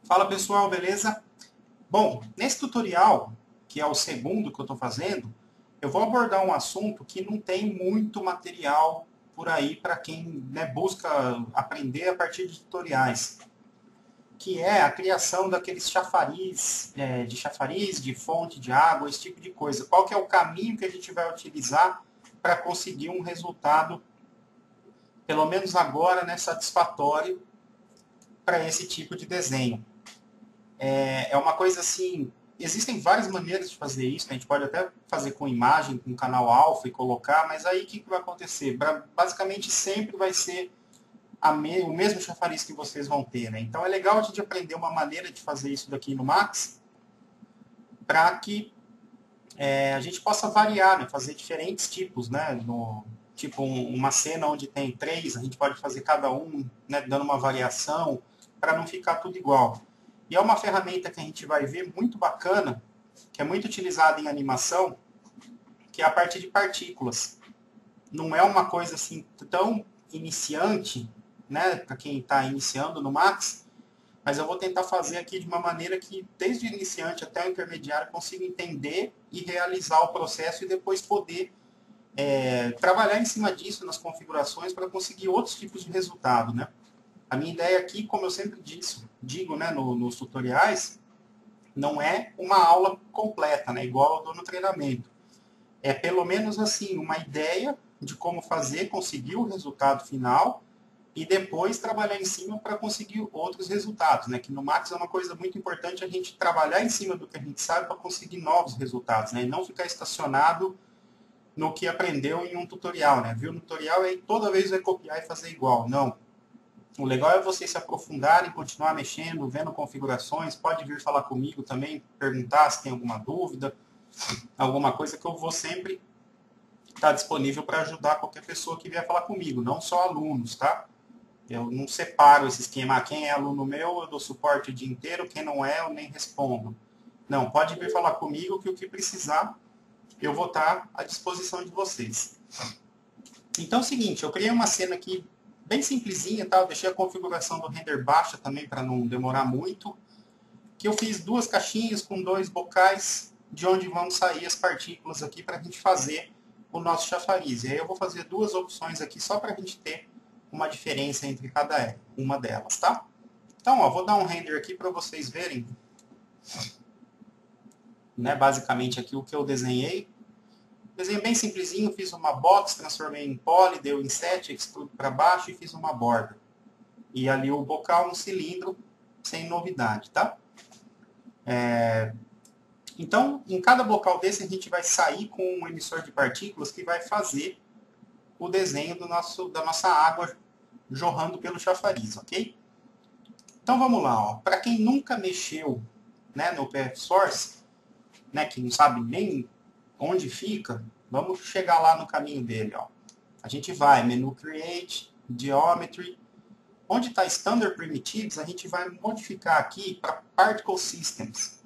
Fala pessoal, beleza? Bom, nesse tutorial, que é o segundo que eu estou fazendo, eu vou abordar um assunto que não tem muito material por aí para quem, né, busca aprender a partir de tutoriais, que é a criação daqueles chafariz, de fonte de água, esse tipo de coisa. Qual que é o caminho que a gente vai utilizar para conseguir um resultado, pelo menos agora, né, satisfatório para esse tipo de desenho. É uma coisa assim, existem várias maneiras de fazer isso, né? A gente pode até fazer com imagem, com canal alfa e colocar, mas aí o que vai acontecer? Basicamente sempre vai ser o mesmo chafariz que vocês vão ter, né? Então é legal a gente aprender uma maneira de fazer isso daqui no Max, para que a gente possa variar, né? Fazer diferentes tipos, né? Tipo uma cena onde tem 3, a gente pode fazer cada um, né, dando uma variação, para não ficar tudo igual. E é uma ferramenta que a gente vai ver muito bacana, que é muito utilizada em animação, que é a parte de partículas. Não é uma coisa assim tão iniciante, né, para quem está iniciando no Max, mas eu vou tentar fazer aqui de uma maneira que, desde o iniciante até o intermediário, consiga entender e realizar o processo e depois poder trabalhar em cima disso nas configurações para conseguir outros tipos de resultado, né? A minha ideia aqui, como eu sempre digo, né, nos tutoriais, não é uma aula completa, né, igual eu dou no treinamento. É pelo menos assim, uma ideia de como fazer, conseguir o resultado final e depois trabalhar em cima para conseguir outros resultados, né? Que no Max é uma coisa muito importante a gente trabalhar em cima do que a gente sabe para conseguir novos resultados, né? E não ficar estacionado no que aprendeu em um tutorial, né? Viu no tutorial e aí toda vez vai copiar e fazer igual. Não. O legal é vocês se aprofundarem, continuar mexendo, vendo configurações. Pode vir falar comigo também, perguntar se tem alguma dúvida, alguma coisa que eu vou sempre estar disponível para ajudar qualquer pessoa que vier falar comigo, não só alunos, tá? Eu não separo esse esquema. Quem é aluno meu, eu dou suporte o dia inteiro. Quem não é, eu nem respondo. Não, pode vir falar comigo que o que precisar, eu vou estar à disposição de vocês. Então é o seguinte, eu criei uma cena aqui bem simplesinha, tá? Eu deixei a configuração do render baixa também para não demorar muito. Que eu fiz 2 caixinhas com 2 bocais, de onde vão sair as partículas aqui para a gente fazer o nosso chafariz. E aí eu vou fazer 2 opções aqui só para a gente ter uma diferença entre cada uma delas, tá? Então, ó, vou dar um render aqui para vocês verem, né, basicamente aqui o que eu desenhei. Desenho bem simplesinho, fiz uma box, transformei em poly, deu inset, extrude para baixo e fiz uma borda. E ali o bocal, um cilindro, sem novidade, tá? Então, em cada bocal desse, a gente vai sair com um emissor de partículas que vai fazer o desenho da nossa água jorrando pelo chafariz, ok? Então, vamos lá. Para quem nunca mexeu, né, no PF Source, né, que não sabe nem onde fica, vamos chegar lá no caminho dele. Ó. A gente vai, menu Create, Geometry. Onde está Standard Primitives, a gente vai modificar aqui para Particle Systems.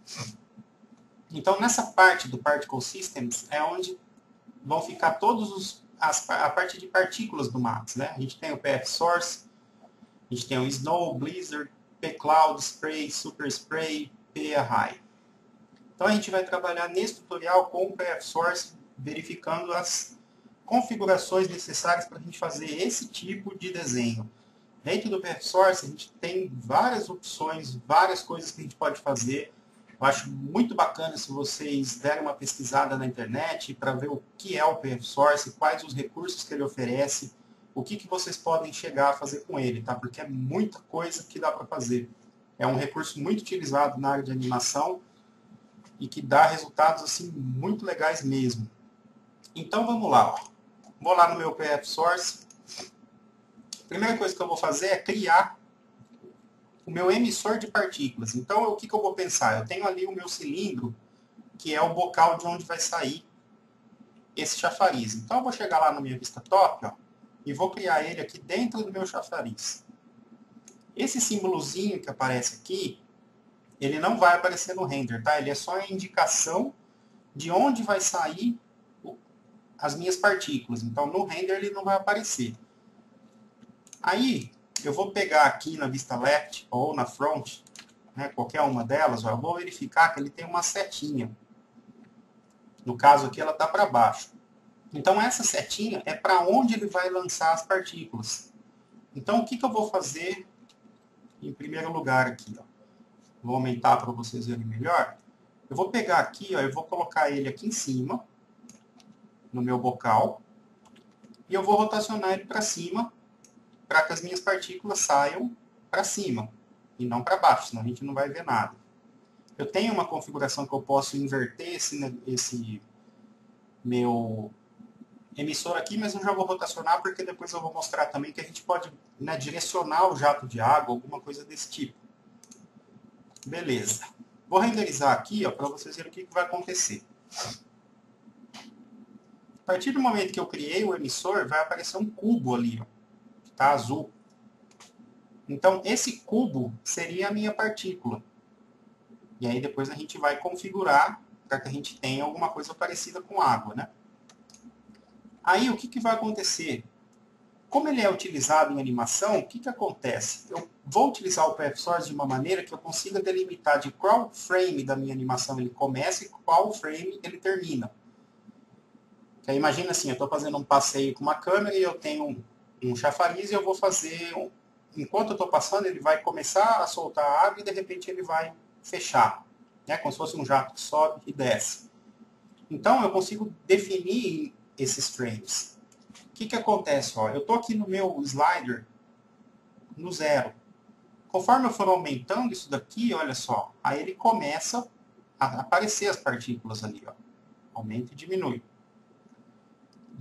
Então, nessa parte do Particle Systems é onde vão ficar a parte de partículas do Max. Né? A gente tem o PF Source, a gente tem o Snow, Blizzard, P-Cloud, Spray, Super Spray, PA High. Então, a gente vai trabalhar nesse tutorial com o PF Source, verificando as configurações necessárias para a gente fazer esse tipo de desenho. Dentro do PF Source, a gente tem várias opções, várias coisas que a gente pode fazer. Eu acho muito bacana se vocês derem uma pesquisada na internet para ver o que é o PF Source, quais os recursos que ele oferece, o que vocês podem chegar a fazer com ele, tá? Porque é muita coisa que dá para fazer. É um recurso muito utilizado na área de animação e que dá resultados assim muito legais mesmo. Então vamos lá. Ó. Vou lá no meu PF Source. A primeira coisa que eu vou fazer é criar o meu emissor de partículas. Então, o que eu vou pensar? Eu tenho ali o meu cilindro, que é o bocal de onde vai sair esse chafariz. Então, eu vou chegar lá na minha vista top, ó, e vou criar ele aqui dentro do meu chafariz. Esse símbolozinho que aparece aqui ele não vai aparecer no render, tá? Ele é só a indicação de onde vai sair as minhas partículas. Então, no render ele não vai aparecer. Aí, eu vou pegar aqui na vista left ou na front, né, qualquer uma delas, ó, eu vou verificar que ele tem uma setinha. No caso aqui, ela está para baixo. Então, essa setinha é para onde ele vai lançar as partículas. Então, o que eu vou fazer em primeiro lugar aqui? Ó? Vou aumentar para vocês verem melhor. Eu vou pegar aqui, ó, eu vou colocar ele aqui em cima, no meu bocal, e eu vou rotacionar ele para cima, para que as minhas partículas saiam para cima, e não para baixo, senão a gente não vai ver nada. Eu tenho uma configuração que eu posso inverter esse meu emissor aqui, mas eu já vou rotacionar, porque depois eu vou mostrar também que a gente pode, né, direcionar o jato de água, alguma coisa desse tipo. Beleza. Vou renderizar aqui, para vocês verem o que vai acontecer. A partir do momento que eu criei o emissor, vai aparecer um cubo ali, ó, que está azul. Então, esse cubo seria a minha partícula. E aí depois a gente vai configurar para que a gente tenha alguma coisa parecida com água, né? Aí o que vai acontecer? Como ele é utilizado em animação, o que acontece? Eu vou utilizar o PFSource de uma maneira que eu consiga delimitar de qual frame da minha animação ele começa e qual frame ele termina. Então, imagina assim, eu estou fazendo um passeio com uma câmera e eu tenho um chafariz e eu vou fazer... Enquanto eu estou passando, ele vai começar a soltar a água e de repente ele vai fechar. Né? Como se fosse um jato que sobe e desce. Então, eu consigo definir esses frames. O que acontece? Ó, eu estou aqui no meu slider no 0. Conforme eu for aumentando isso daqui, olha só, aí ele começa a aparecer as partículas ali. Ó. Aumenta e diminui.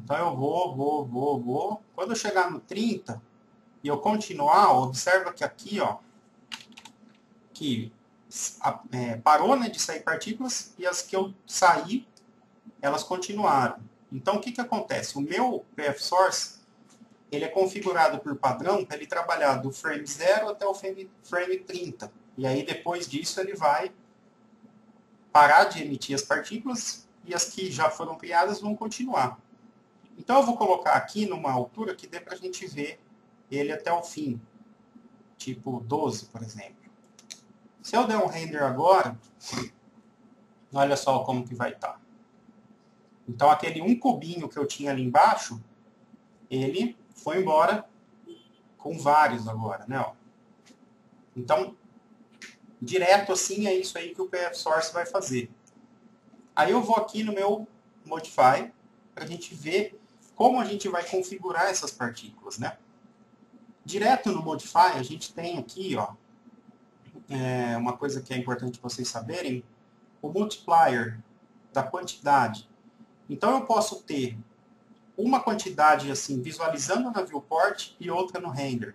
Então eu vou. Quando eu chegar no 30 e eu continuar, observa que aqui, ó, que parou, né, de sair partículas e as que eu saí, elas continuaram. Então o que acontece? O meu PFSource, ele é configurado por padrão para ele trabalhar do frame 0 até o frame 30. E aí depois disso ele vai parar de emitir as partículas e as que já foram criadas vão continuar. Então eu vou colocar aqui numa altura que dê para a gente ver ele até o fim. Tipo 12, por exemplo. Se eu der um render agora, olha só como que vai estar. Então aquele um cubinho que eu tinha ali embaixo, ele foi embora com vários agora, né? Ó. Então, direto assim é isso aí que o PFSource vai fazer. Aí eu vou aqui no meu Modify para a gente ver como a gente vai configurar essas partículas, né? Direto no Modify a gente tem aqui, ó, uma coisa que é importante vocês saberem, o multiplier da quantidade. Então eu posso ter uma quantidade assim visualizando na viewport e outra no render.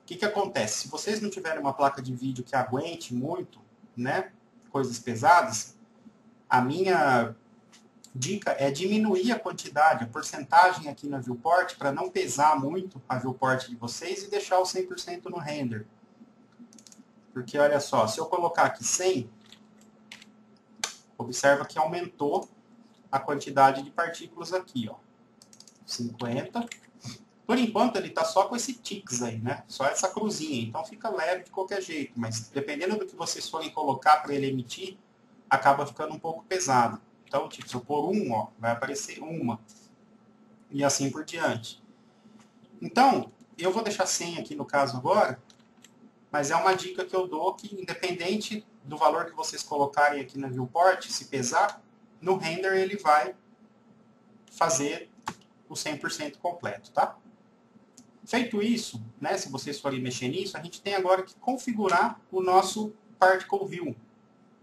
O que acontece? Se vocês não tiverem uma placa de vídeo que aguente muito, né, coisas pesadas, a minha dica é diminuir a quantidade, a porcentagem aqui na viewport para não pesar muito a viewport de vocês e deixar o 100% no render. Porque olha só, se eu colocar aqui 100, observa que aumentou a quantidade de partículas aqui, ó. 50. Por enquanto ele está só com esse ticks aí, né? Só essa cruzinha. Então fica leve de qualquer jeito. Mas dependendo do que vocês forem colocar para ele emitir, acaba ficando um pouco pesado. Então, tipo, se eu pôr 1, ó, vai aparecer uma. E assim por diante. Então, eu vou deixar 100 aqui no caso agora. Mas é uma dica que eu dou que, independente do valor que vocês colocarem aqui na viewport, se pesar, no render ele vai fazer o 100% completo, tá? Feito isso, né, se vocês forem mexer nisso, a gente tem agora que configurar o nosso Particle View,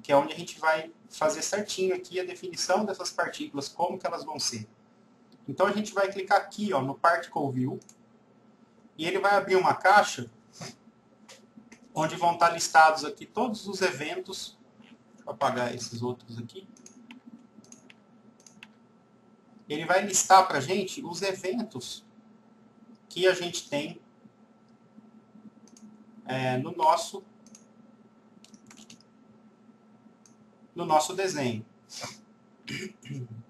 que é onde a gente vai fazer certinho aqui a definição dessas partículas, como que elas vão ser. Então a gente vai clicar aqui, ó, no Particle View, e ele vai abrir uma caixa onde vão estar listados aqui todos os eventos. Deixa eu apagar esses outros aqui. Ele vai listar para a gente os eventos que a gente tem no nosso no nosso desenho.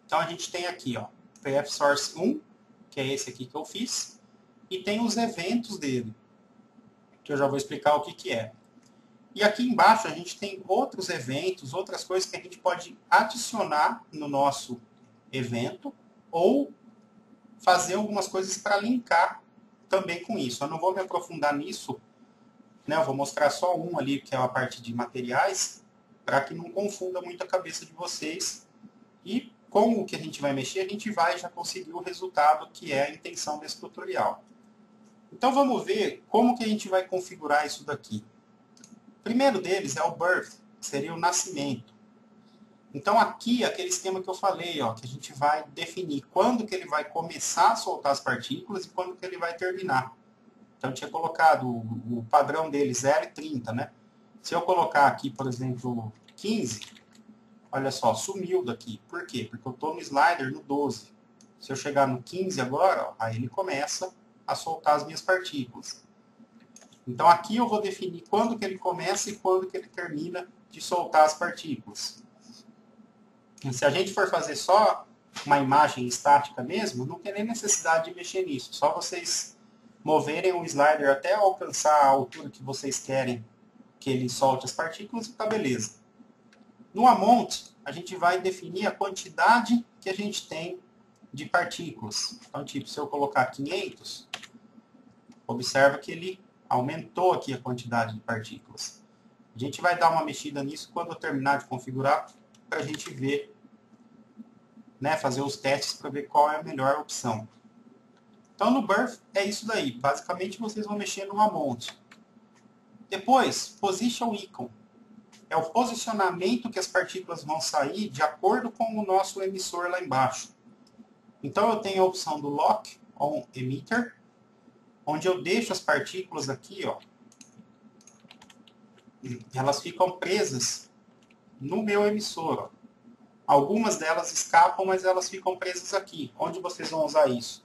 Então a gente tem aqui, ó, PF Source 1, que é esse aqui que eu fiz, e tem os eventos dele, que eu já vou explicar o que que é. E aqui embaixo a gente tem outros eventos, outras coisas que a gente pode adicionar no nosso evento ou fazer algumas coisas para linkar também com isso. Eu não vou me aprofundar nisso, né? Eu vou mostrar só um ali, que é a parte de materiais, para que não confunda muito a cabeça de vocês. E com o que a gente vai mexer, a gente vai já conseguir o resultado que é a intenção desse tutorial. Então vamos ver como que a gente vai configurar isso daqui. O primeiro deles é o birth, que seria o nascimento. Então aqui, aquele esquema que eu falei, ó, que a gente vai definir quando que ele vai começar a soltar as partículas e quando que ele vai terminar. Então eu tinha colocado o padrão dele 0 e 30, né? Se eu colocar aqui, por exemplo, 15, olha só, sumiu daqui. Por quê? Porque eu estou no slider no 12. Se eu chegar no 15 agora, ó, aí ele começa a soltar as minhas partículas. Então aqui eu vou definir quando que ele começa e quando que ele termina de soltar as partículas. Se a gente for fazer só uma imagem estática mesmo, não tem nem necessidade de mexer nisso. Só vocês moverem o slider até alcançar a altura que vocês querem que ele solte as partículas e tá beleza. No amount, a gente vai definir a quantidade que a gente tem de partículas. Então, tipo, se eu colocar 500, observa que ele aumentou aqui a quantidade de partículas. A gente vai dar uma mexida nisso quando eu terminar de configurar, para a gente ver, né, fazer os testes para ver qual é a melhor opção. Então no birth é isso daí. Basicamente vocês vão mexer no amount. Depois, position icon. É o posicionamento que as partículas vão sair de acordo com o nosso emissor lá embaixo. Então eu tenho a opção do Lock on Emitter, onde eu deixo as partículas aqui, ó. Elas ficam presas no meu emissor, ó. Algumas delas escapam, mas elas ficam presas aqui. Onde vocês vão usar isso?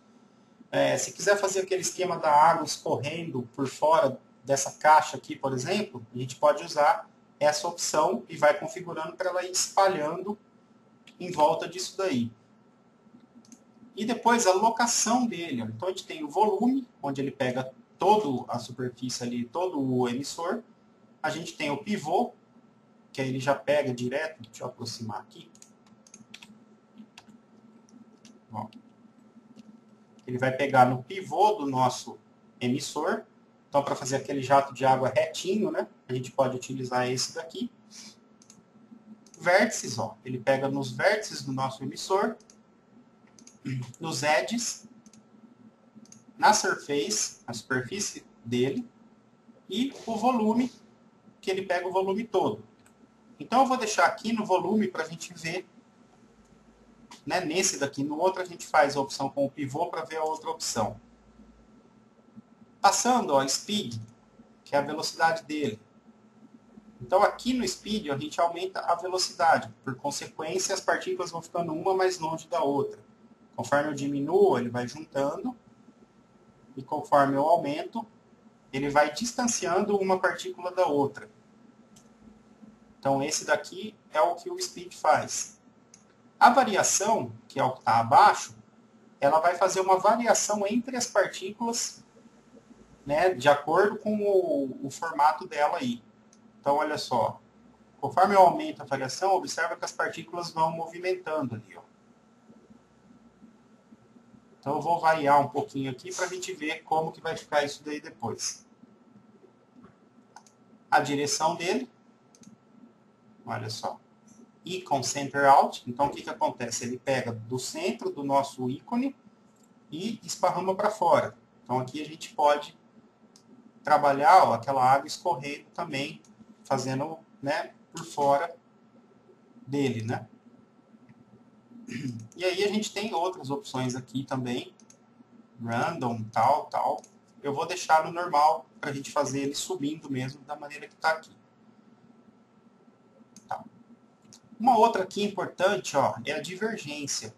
Se quiser fazer aquele esquema da água escorrendo por fora dessa caixa aqui, por exemplo, a gente pode usar essa opção e vai configurando para ela ir espalhando em volta disso daí. E depois a locação dele. Então a gente tem o volume, onde ele pega toda a superfície ali, todo o emissor. A gente tem o pivô, que aí ele já pega direto. Deixa eu aproximar aqui. Ó. Ele vai pegar no pivô do nosso emissor. Então, para fazer aquele jato de água retinho, né, a gente pode utilizar esse daqui. Vértices, ó, ele pega nos vértices do nosso emissor, nos edges, na surface, na superfície dele, e o volume, que ele pega o volume todo. Então, eu vou deixar aqui no volume para a gente ver, né, nesse daqui. No outro, a gente faz a opção com o pivô para ver a outra opção. Passando, ó, speed, que é a velocidade dele. Então, aqui no speed, a gente aumenta a velocidade. Por consequência, as partículas vão ficando uma mais longe da outra. Conforme eu diminuo, ele vai juntando. E conforme eu aumento, ele vai distanciando uma partícula da outra. Então, esse daqui é o que o speed faz. A variação, que é o que está abaixo, ela vai fazer uma variação entre as partículas, né, de acordo com o formato dela aí. Então, olha só. Conforme eu aumento a variação, observa que as partículas vão movimentando ali, ó. Então, eu vou variar um pouquinho aqui para a gente ver como que vai ficar isso daí depois. A direção dele. Olha só. Icon Center Out. Então, o que que acontece? Ele pega do centro do nosso ícone e esparrama para fora. Então, aqui a gente pode trabalhar, ó, aquela água escorrendo também, fazendo, né, por fora dele, né? E aí a gente tem outras opções aqui também, random, tal. Eu vou deixar no normal para a gente fazer ele subindo mesmo da maneira que está aqui. Tá. Uma outra aqui importante, ó, é a divergência,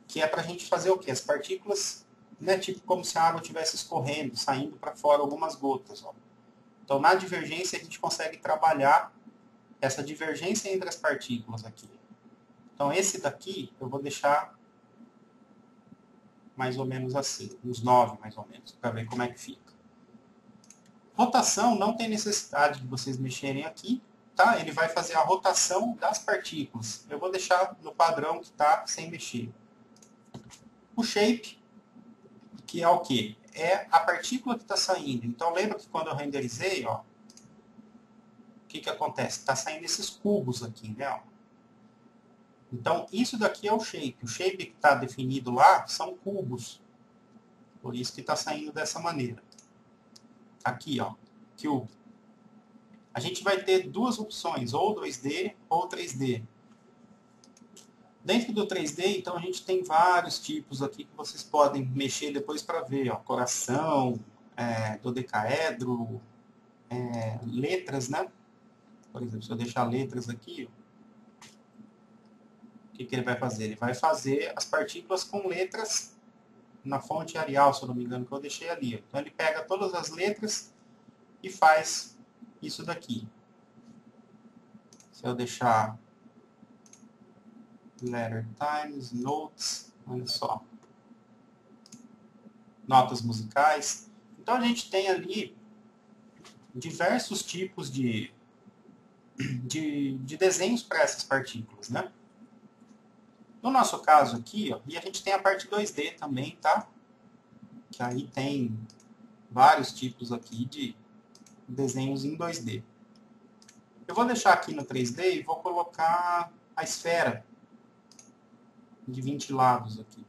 que é para a gente fazer o quê? As partículas, né, tipo como se a água estivesse escorrendo, saindo para fora algumas gotas, ó. Então, na divergência, a gente consegue trabalhar essa divergência entre as partículas aqui. Então, esse daqui eu vou deixar mais ou menos assim, uns 9 mais ou menos, para ver como é que fica. Rotação não tem necessidade de vocês mexerem aqui, tá? Ele vai fazer a rotação das partículas. Eu vou deixar no padrão que está sem mexer. O shape, que é o quê? É a partícula que está saindo. Então, lembra que quando eu renderizei, ó, o que acontece? Está saindo esses cubos aqui, né? Ó. Então, isso daqui é o shape. O shape que está definido lá são cubos. Por isso que está saindo dessa maneira. Aqui, ó, cube. A gente vai ter duas opções, ou 2D ou 3D. Dentro do 3D, então, a gente tem vários tipos aqui que vocês podem mexer depois para ver. Ó, coração, dodecaedro, letras, né? Por exemplo, se eu deixar letras aqui, ó, o que ele vai fazer? Ele vai fazer as partículas com letras na fonte Arial, se eu não me engano, que eu deixei ali. Ó. Então, ele pega todas as letras e faz isso daqui. Se eu deixar letter times, notes, olha só. Notas musicais. Então, a gente tem ali diversos tipos de desenhos para essas partículas, né? No nosso caso aqui, ó, e a gente tem a parte 2D também, tá? Que aí tem vários tipos aqui de desenhos em 2D. Eu vou deixar aqui no 3D e vou colocar a esfera de 20 lados aqui.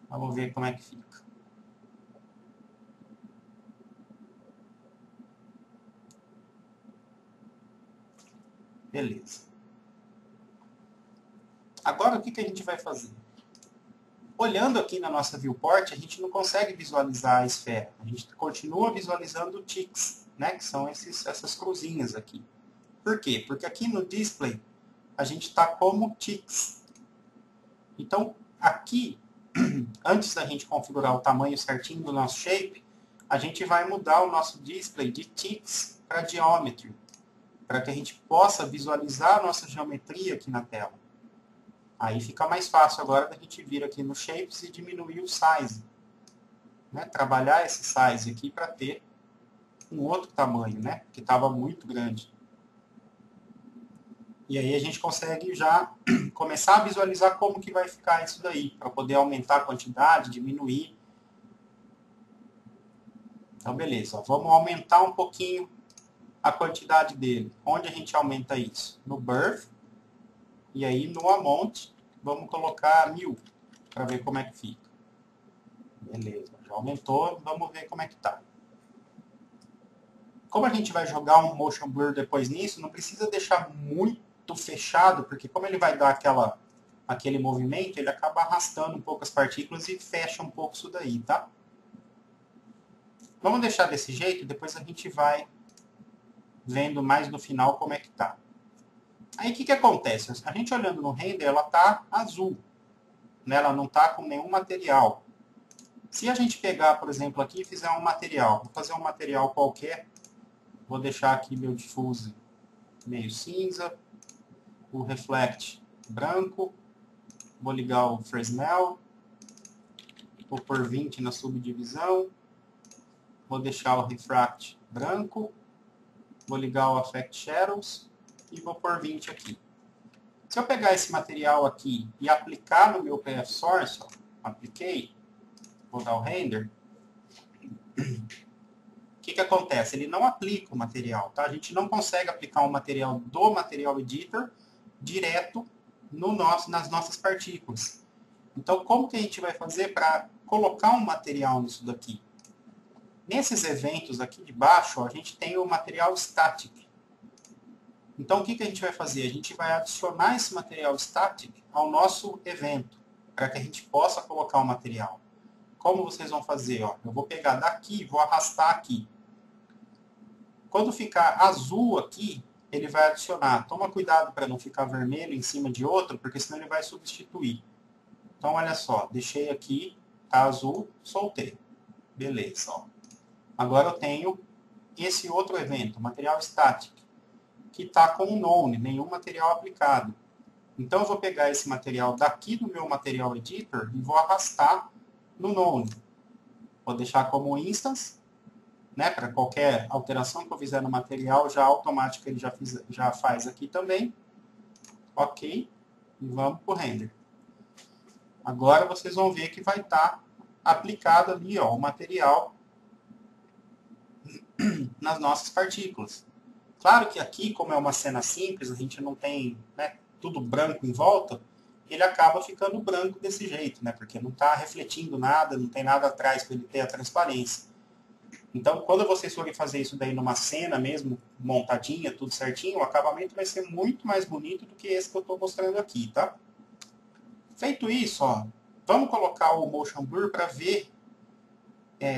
Vamos ver como é que fica. Beleza. Agora, o que a gente vai fazer? Olhando aqui na nossa viewport, a gente não consegue visualizar a esfera. A gente continua visualizando ticks, né? Que são essas cruzinhas aqui. Por quê? Porque aqui no display, a gente está como ticks. Então, aqui, antes da gente configurar o tamanho certinho do nosso shape, a gente vai mudar o nosso display de ticks para geometry, para que a gente possa visualizar a nossa geometria aqui na tela. Aí fica mais fácil agora da gente vir aqui no Shapes e diminuir o size. Né? Trabalhar esse size aqui para ter um outro tamanho, né? Que estava muito grande. E aí a gente consegue já começar a visualizar como que vai ficar isso daí, para poder aumentar a quantidade, diminuir. Então, beleza. Ó, vamos aumentar um pouquinho a quantidade dele. Onde a gente aumenta isso? No Birth. E aí no Amount, vamos colocar 1000, para ver como é que fica. Beleza, já aumentou, vamos ver como é que tá. Como a gente vai jogar um Motion Blur depois nisso, não precisa deixar muito fechado, porque como ele vai dar aquele movimento, ele acaba arrastando um pouco as partículas e fecha um pouco isso daí, tá? Vamos deixar desse jeito, depois a gente vai vendo mais no final como é que tá. Aí o que acontece? A gente olhando no render, ela tá azul. Né? Ela não tá com nenhum material. Se a gente pegar, por exemplo, aqui e fizer um material, vou fazer um material qualquer, vou deixar aqui meu diffuse meio cinza, o reflect branco, vou ligar o Fresnel, vou pôr 20 na subdivisão, vou deixar o refract branco, vou ligar o affect shadows e vou pôr 20 aqui. Se eu pegar esse material aqui e aplicar no meu PF Source, ó, apliquei, vou dar o render, o que acontece? Ele não aplica o material, tá? A gente não consegue aplicar um material do Material Editor direto nas nossas partículas. Então, como que a gente vai fazer para colocar um material nisso daqui? Nesses eventos aqui de baixo, ó, a gente tem o material static. Então, o que a gente vai fazer? A gente vai adicionar esse material static ao nosso evento, para que a gente possa colocar o material. Como vocês vão fazer? Ó, eu vou pegar daqui e vou arrastar aqui. Quando ficar azul aqui, ele vai adicionar. Toma cuidado para não ficar vermelho em cima de outro, porque senão ele vai substituir. Então, olha só, deixei aqui, tá azul, soltei. Beleza, ó. Agora eu tenho esse outro evento, material static. O que está com o None, nenhum material aplicado. Então, eu vou pegar esse material daqui do meu Material Editor e vou arrastar no None. Vou deixar como instance, né, para qualquer alteração que eu fizer no material, já automático ele já faz aqui também. Ok, e vamos para o render. Agora vocês vão ver que vai estar aplicado ali, ó, o material nas nossas partículas. Claro que aqui, como é uma cena simples, a gente não tem, né, tudo branco em volta, ele acaba ficando branco desse jeito, né, porque não está refletindo nada, não tem nada atrás para ele ter a transparência. Então, quando vocês forem fazer isso daí numa cena mesmo, montadinha, tudo certinho, o acabamento vai ser muito mais bonito do que esse que eu estou mostrando aqui, tá? Feito isso, ó, vamos colocar o Motion Blur para ver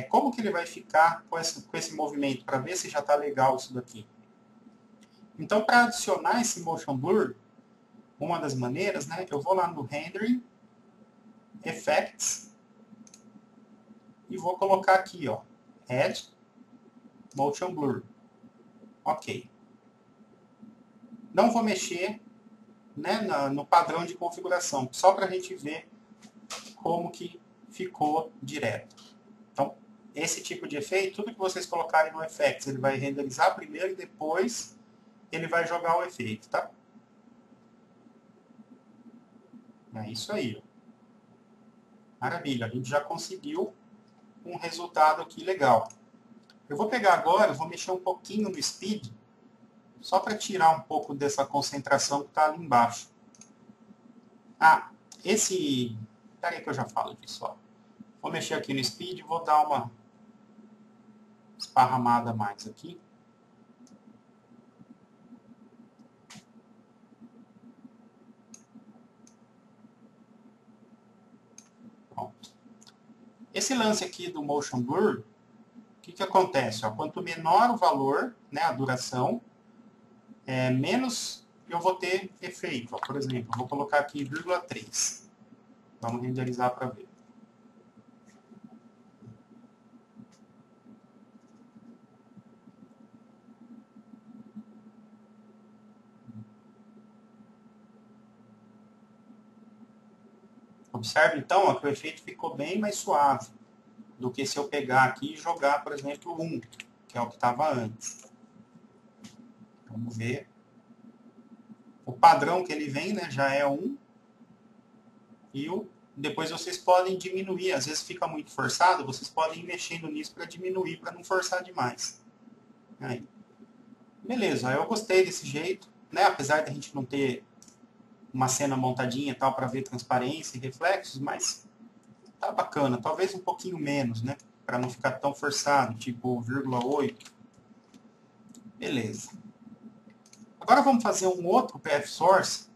como que ele vai ficar com esse movimento, para ver se já está legal isso daqui. Então, para adicionar esse Motion Blur, uma das maneiras, né, eu vou lá no Rendering, Effects, e vou colocar aqui, ó, Add Motion Blur. Ok. Não vou mexer, né, no padrão de configuração, só para a gente ver como que ficou direto. Então, esse tipo de efeito, tudo que vocês colocarem no Effects, ele vai renderizar primeiro e depois ele vai jogar o efeito, tá? É isso aí, ó. Maravilha, a gente já conseguiu um resultado aqui legal. Eu vou pegar agora, vou mexer um pouquinho no Speed, só para tirar um pouco dessa concentração que está ali embaixo. Ah, Espera aí que eu já falo disso, ó. Vou mexer aqui no Speed e vou dar uma esparramada a mais aqui. Pronto. Esse lance aqui do Motion Blur, o que acontece? Ó, quanto menor o valor, né, a duração, menos eu vou ter efeito. Ó, por exemplo, eu vou colocar aqui 0,3. Vamos renderizar para ver. Observe então, ó, que o efeito ficou bem mais suave do que se eu pegar aqui e jogar, por exemplo, 1, que é o que estava antes. Vamos ver. O padrão que ele vem, né, já é 1. E depois vocês podem diminuir. Às vezes fica muito forçado, vocês podem ir mexendo nisso para diminuir, para não forçar demais. Aí. Beleza, eu gostei desse jeito, né? Apesar de a gente não ter uma cena montadinha e tal para ver transparência e reflexos, mas tá bacana. Talvez um pouquinho menos, né? Para não ficar tão forçado, tipo 0,8. Beleza. Agora vamos fazer um outro PF Source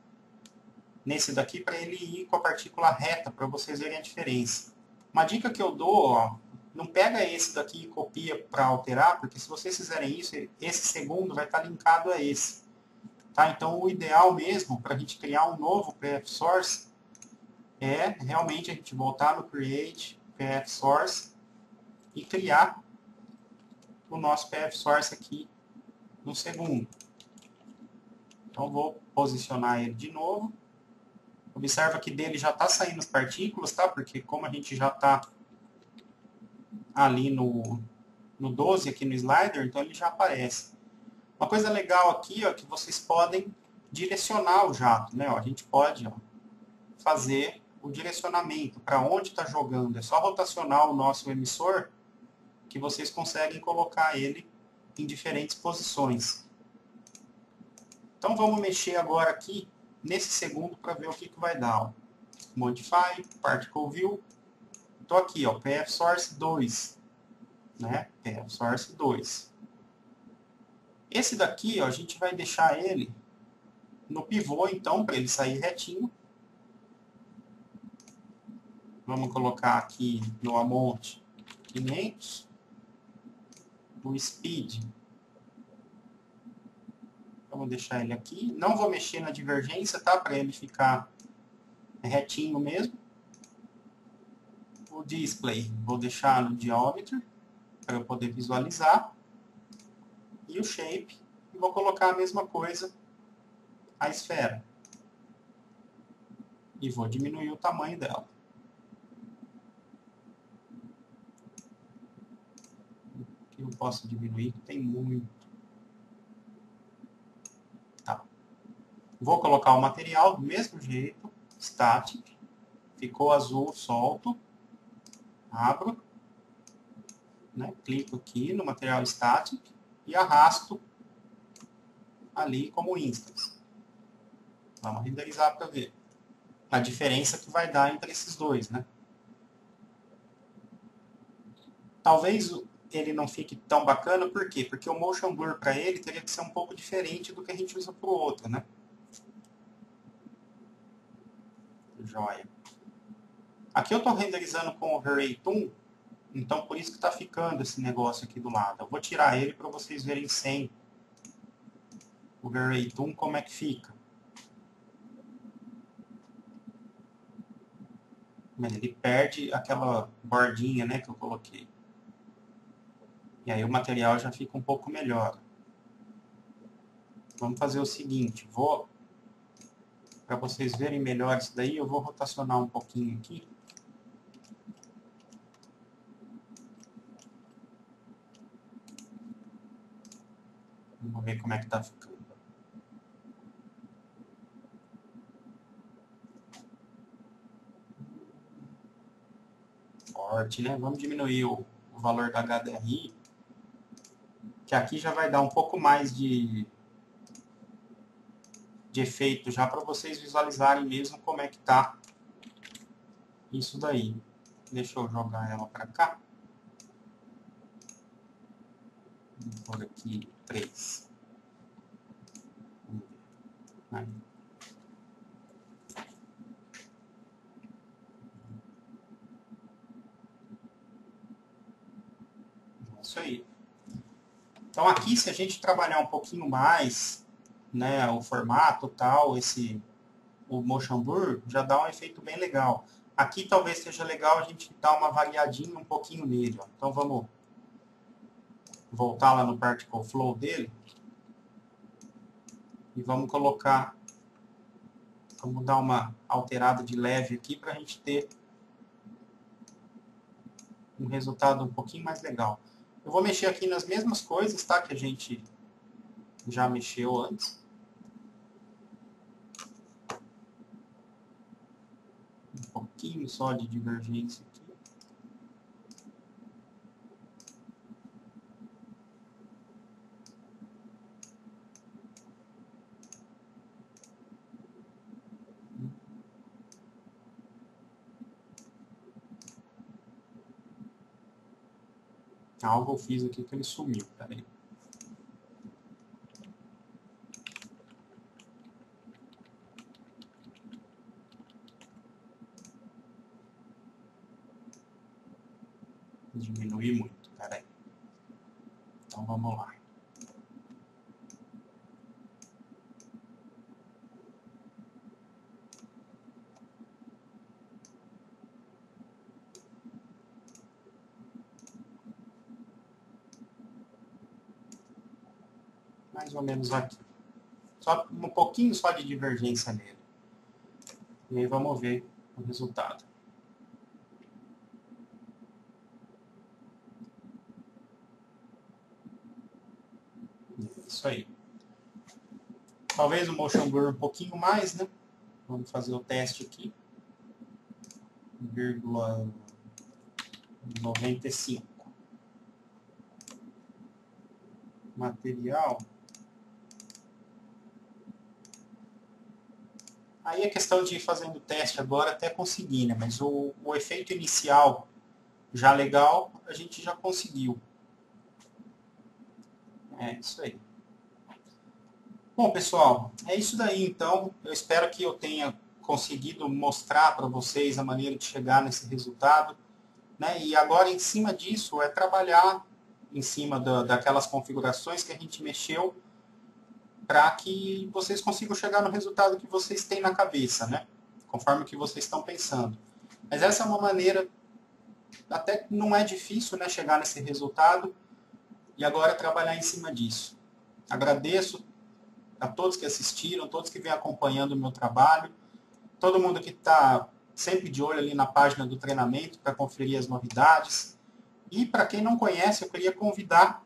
nesse daqui para ele ir com a partícula reta, para vocês verem a diferença. Uma dica que eu dou, ó, não pega esse daqui e copia para alterar, porque se vocês fizerem isso, esse segundo vai estar linkado a esse. Tá? Então, o ideal mesmo, para a gente criar um novo PF Source, é realmente a gente voltar no Create, PF Source, e criar o nosso PF Source aqui no segundo. Então, vou posicionar ele de novo. Observa que dele já está saindo as partículas, tá? Porque como a gente já está ali no 12, aqui no slider, então ele já aparece. Uma coisa legal aqui, ó, que vocês podem direcionar o jato, né? Ó, a gente pode, ó, fazer o direcionamento para onde está jogando. É só rotacionar o nosso emissor que vocês conseguem colocar ele em diferentes posições. Então vamos mexer agora aqui nesse segundo para ver o que vai dar. Ó. Modify, Particle View. Estou aqui, ó, PF Source 2. Né? PF Source 2. Esse daqui, ó, a gente vai deixar ele no pivô, então, para ele sair retinho. Vamos colocar aqui no Amount 500. O Speed. Vamos deixar ele aqui. Não vou mexer na divergência, tá? Para ele ficar retinho mesmo. O Display, vou deixar no Geometry, para eu poder visualizar. E o Shape, e vou colocar a mesma coisa, a esfera. E vou diminuir o tamanho dela. Aqui eu posso diminuir, tem muito. Tá. Vou colocar o material do mesmo jeito, static. Ficou azul, solto. Abro. Né? Clico aqui no material static e arrasto ali como instance. Vamos renderizar para ver a diferença que vai dar entre esses dois, né? Talvez ele não fique tão bacana, por quê? Porque o motion blur para ele teria que ser um pouco diferente do que a gente usa para o outro, né? Joia. Aqui eu estou renderizando com o Overlay Tool, então por isso que está ficando esse negócio aqui do lado. Eu vou tirar ele para vocês verem sem o Overlay Tool como é que fica. Ele perde aquela bordinha, né, que eu coloquei. E aí o material já fica um pouco melhor. Vamos fazer o seguinte, para vocês verem melhor isso daí, eu vou rotacionar um pouquinho aqui. Vamos ver como é que tá ficando. Forte, né? Vamos diminuir o valor da HDRI, que aqui já vai dar um pouco mais de efeito já para vocês visualizarem mesmo como é que tá isso daí. Deixa eu jogar ela para cá. Vou pôr aqui 3. Aí. Isso aí. Então aqui, se a gente trabalhar um pouquinho mais, né, o formato tal, o motion blur, já dá um efeito bem legal. Aqui talvez seja legal a gente dar uma variadinha um pouquinho nele. Ó. Então vamos voltar lá no Particle Flow dele e vamos colocar, vamos dar uma alterada de leve aqui para a gente ter um resultado um pouquinho mais legal. Eu vou mexer aqui nas mesmas coisas, tá? Que a gente já mexeu antes. Um pouquinho só de divergência aqui. Algo eu fiz aqui que ele sumiu. Peraí. Diminuir muito. Peraí. Então vamos lá. Mais ou menos aqui. Só um pouquinho só de divergência nele. E aí vamos ver o resultado. Isso aí. Talvez o motion blur um pouquinho mais, né? Vamos fazer o teste aqui. 0,95. Material. Aí é questão de ir fazendo o teste agora até conseguir, né? Mas o efeito inicial já legal, a gente já conseguiu. É isso aí. Bom, pessoal, é isso daí então. Eu espero que eu tenha conseguido mostrar para vocês a maneira de chegar nesse resultado. Né? E agora, em cima disso, é trabalhar em cima daquelas configurações que a gente mexeu para que vocês consigam chegar no resultado que vocês têm na cabeça, né? Conforme o que vocês estão pensando. Mas essa é uma maneira, até que não é difícil, né, chegar nesse resultado e agora trabalhar em cima disso. Agradeço a todos que assistiram, todos que vêm acompanhando o meu trabalho, todo mundo que está sempre de olho ali na página do treinamento para conferir as novidades. E para quem não conhece, eu queria convidar,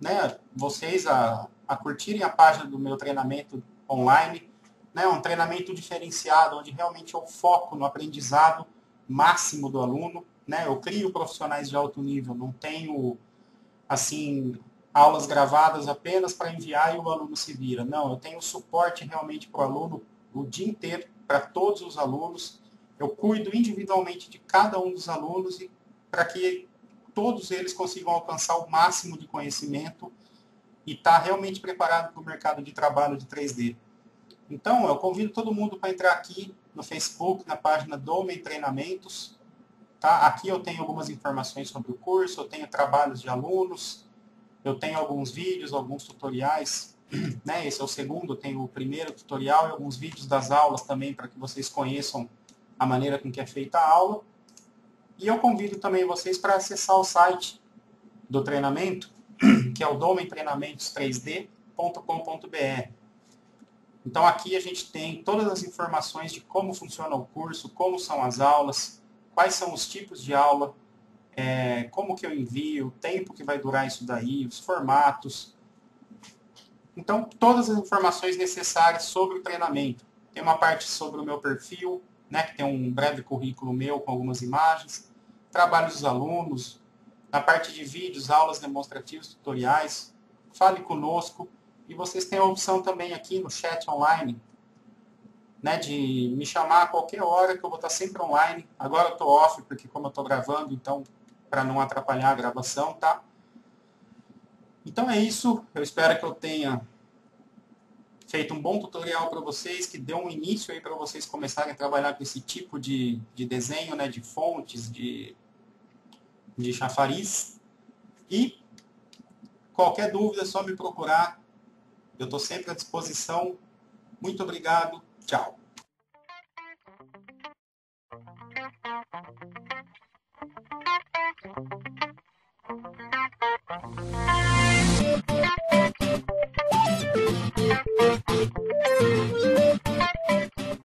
né, vocês a curtirem a página do meu treinamento online, né, um treinamento diferenciado, onde realmente eu foco no aprendizado máximo do aluno. Né, eu crio profissionais de alto nível, não tenho assim aulas gravadas apenas para enviar e o aluno se vira. Não, eu tenho suporte realmente para o aluno o dia inteiro, para todos os alunos. Eu cuido individualmente de cada um dos alunos e para que todos eles consigam alcançar o máximo de conhecimento e estar realmente preparado para o mercado de trabalho de 3D. Então, eu convido todo mundo para entrar aqui no Facebook, na página Domen Treinamentos. Tá? Aqui eu tenho algumas informações sobre o curso, eu tenho trabalhos de alunos, eu tenho alguns vídeos, alguns tutoriais. Né? Esse é o segundo, eu tenho o primeiro tutorial e alguns vídeos das aulas também para que vocês conheçam a maneira com que é feita a aula. E eu convido também vocês para acessar o site do treinamento, que é o domentreinamentos3d.com.br. Então aqui a gente tem todas as informações de como funciona o curso, como são as aulas, quais são os tipos de aula, como que eu envio, o tempo que vai durar isso daí, os formatos. Então, todas as informações necessárias sobre o treinamento. Tem uma parte sobre o meu perfil, né, que tem um breve currículo meu com algumas imagens, trabalhos dos alunos, na parte de vídeos, aulas demonstrativas, tutoriais, fale conosco. E vocês têm a opção também aqui no chat online, né, de me chamar a qualquer hora, que eu vou estar sempre online. Agora eu estou off, porque como eu estou gravando, então, para não atrapalhar a gravação, tá? Então é isso. Eu espero que eu tenha feito um bom tutorial para vocês, que deu um início aí para vocês começarem a trabalhar com esse tipo de desenho, né, de fontes, de chafariz. E qualquer dúvida é só me procurar. Eu estou sempre à disposição. Muito obrigado. Tchau.